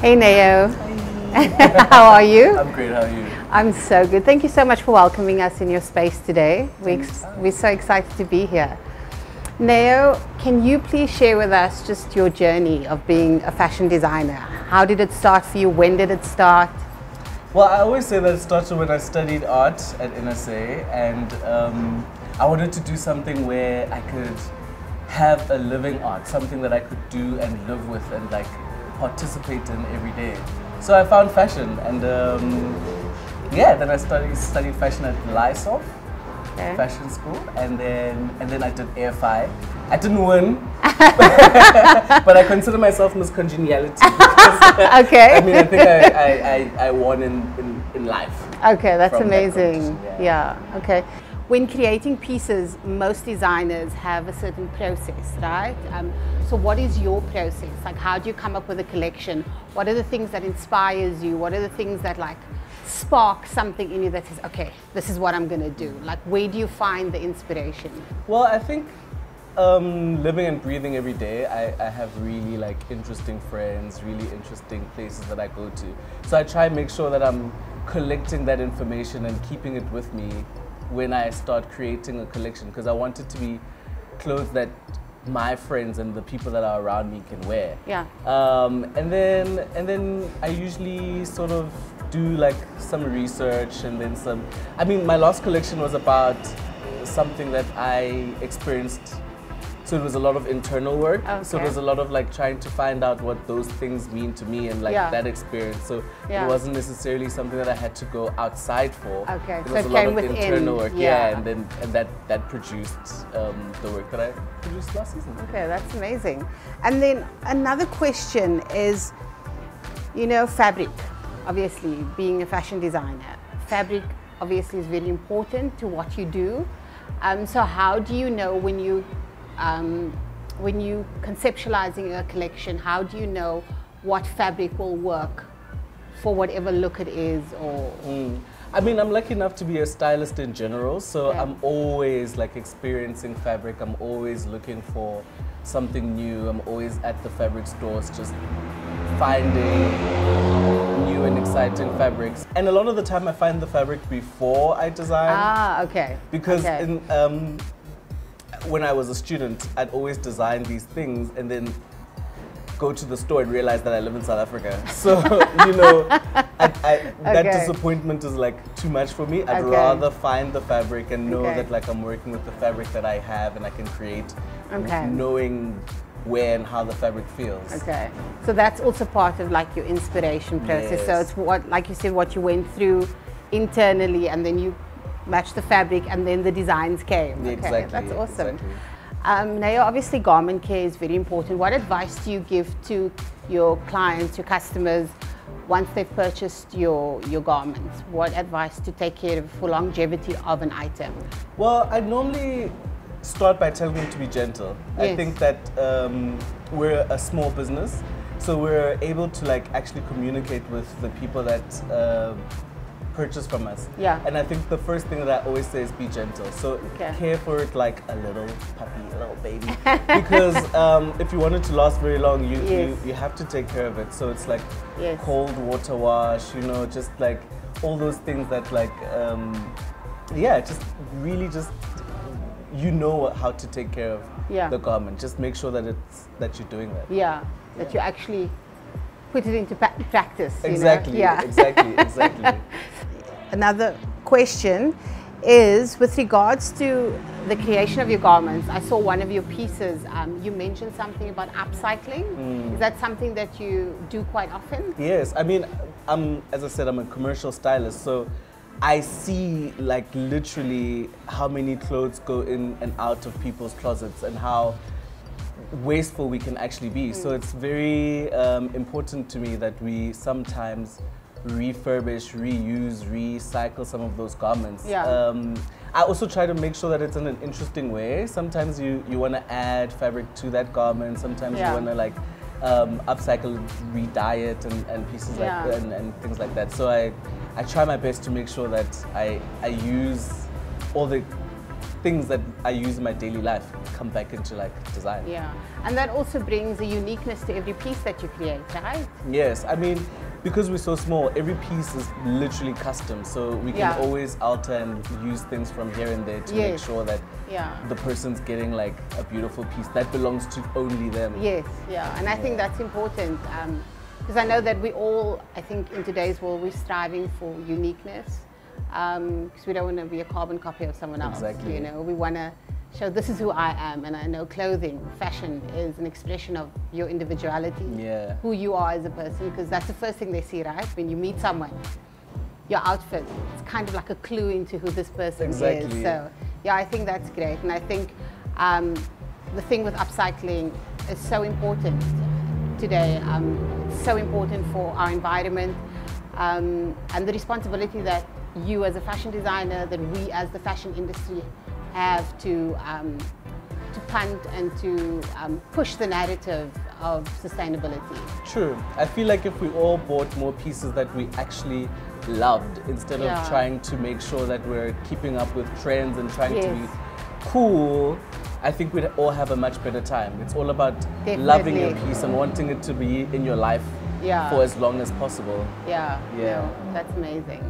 Hey Nao. Hi. How are you? I'm great, how are you? I'm so good. Thank you so much for welcoming us in your space today. We're so excited to be here. Nao, can you please share with us just your journey of being a fashion designer? How did it start for you? When did it start? Well, I always say that it started when I studied art at NSA, and I wanted to do something where I could have a living art, something that I could do and live with and like participate in every day. So I found fashion, and yeah, then I studied fashion at Lysof, fashion school, and then I did AFI. I didn't win, but I consider myself Miss Congeniality. Because, Okay. I mean, I think I won in life. Okay, that's from that amazing. competition, Yeah, okay. When creating pieces, most designers have a certain process, right? So what is your process? Like, how do you come up with a collection? What are the things that inspires you? What are the things that like spark something in you that says, okay, this is what I'm gonna do? Like, where do you find the inspiration? Well, I think living and breathing every day, I have really like interesting friends, really interesting places that I go to. So I try and make sure that I'm collecting that information and keeping it with me when I start creating a collection, because I want it to be clothes that my friends and the people that are around me can wear. Yeah. And then I usually sort of do like some research and then some. I mean, my last collection was about something that I experienced. So it was a lot of internal work. Okay. So there's a lot of like trying to find out what those things mean to me and like that experience. So it wasn't necessarily something that I had to go outside for. Okay. It So was it a lot came of within. internal work. Yeah. And that produced the work that I produced last season. Okay, that's amazing. And then another question is, you know, fabric. Obviously, being a fashion designer, fabric obviously is very important to what you do. So how do you know when you conceptualizing a collection, how do you know what fabric will work for whatever look it is? Or I mean, I'm lucky enough to be a stylist in general, so I'm always like experiencing fabric. I'm always looking for something new. I'm always at the fabric stores just finding new and exciting fabrics. And a lot of the time I find the fabric before I design. Ah, okay. Because when I was a student, I'd always design these things and then go to the store and realize that I live in South Africa. So, you know, that disappointment is like too much for me. I'd rather find the fabric and know that like I'm working with the fabric that I have and I can create knowing where and how the fabric feels. Okay. So that's also part of like your inspiration process. Yes. So it's what, like you said, what you went through internally and then you match the fabric and then the designs came. Yeah, okay, exactly, that's awesome. Exactly. Now, obviously garment care is very important. What advice do you give to your clients, your customers, once they've purchased your garments? What advice to take care of for longevity of an item? Well, I normally start by telling them to be gentle. Yes. I think that we're a small business, so we're able to like actually communicate with the people that purchase from us. Yeah. And I think the first thing that I always say is be gentle. So care for it like a little puppy, a little baby. Because if you want it to last very long, you have to take care of it. So it's like cold water wash, you know, just like all those things that like, just really just, you know how to take care of the garment. Just make sure that you're doing that. Yeah, that you actually put it into practice. Exactly, you know? exactly. Another question is with regards to the creation of your garments. I saw one of your pieces, you mentioned something about upcycling. Is that something that you do quite often? Yes, I mean, as I said, I'm a commercial stylist, so I see like literally how many clothes go in and out of people's closets and how wasteful we can actually be. So it's very important to me that we sometimes refurbish, reuse, recycle some of those garments. I also try to make sure that it's in an interesting way. Sometimes you want to add fabric to that garment. Sometimes you want to like upcycle, re-dye it and pieces like and things like that. So I try my best to make sure that I use all the things that I use in my daily life come back into like design. Yeah, and that also brings a uniqueness to every piece that you create, right? Yes, I mean, because we're so small, every piece is literally custom, so we can always alter and use things from here and there to make sure that the person's getting like a beautiful piece that belongs to only them. Yes, yeah, and I think that's important, because I know that we all, I think in today's world, we're striving for uniqueness, because we don't want to be a carbon copy of someone else. Exactly. You know, we want to show this is who I am, and I know clothing, fashion is an expression of your individuality, who you are as a person, because that's the first thing they see, right? When you meet someone, your outfit, it's kind of like a clue into who this person is. So yeah, I think that's great, and I think the thing with upcycling is so important today. It's so important for our environment, and the responsibility that you as a fashion designer, that we as the fashion industry have to punt and to push the narrative of sustainability. True. I feel like if we all bought more pieces that we actually loved, instead of trying to make sure that we're keeping up with trends and trying to be cool, I think we'd all have a much better time. It's all about loving your piece and wanting it to be in your life for as long as possible. No, that's amazing.